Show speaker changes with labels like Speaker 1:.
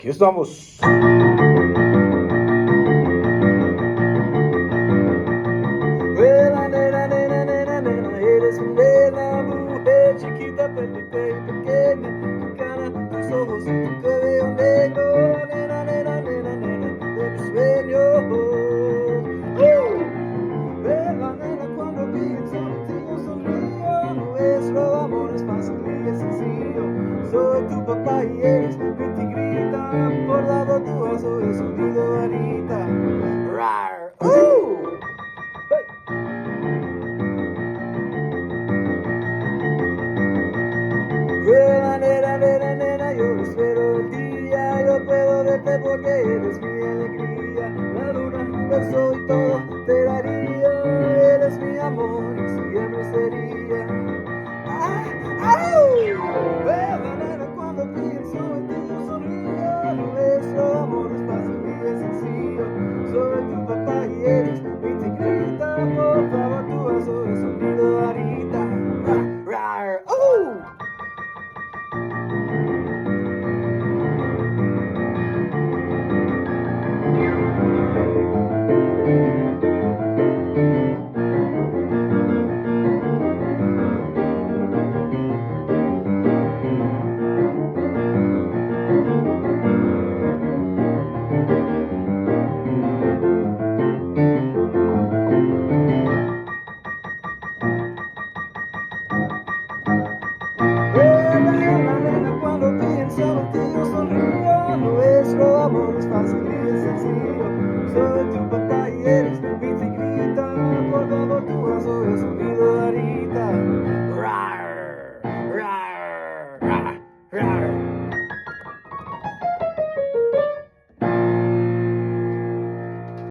Speaker 1: Aquí estamos.
Speaker 2: Nena, nena, nena, nena, nena, eres mi nena, mujer chiquita, perfecta y pequeña. Tu cara, tus ojos y tu cabello negro. Nena, nena, nena, nena, de mis sueños. Nena, nena, cuando pienso en ti yo sonrío. Nuestro amor es fácil y es sencillo. Soy tu papá y eres mi tigrita. Por favor, tú has oído sonido, Anita. Rar, Nena, nena, nena, nena, yo espero el día. Yo puedo verte porque eres mi alegría. La luna, el sol y todo te daría. Eres mi amor y siempre sería. Nena, nena, cuando pienso en ti yo sonrío. Nuestro amor es fácil y es sencillo. Soy tu papá y eres mi tigrita. Por favor, tú has oído sonido, Anita. Rar, Cuando pienso en ti yo sonrío. Nuestro amor es fácil y es sencillo. Soy tu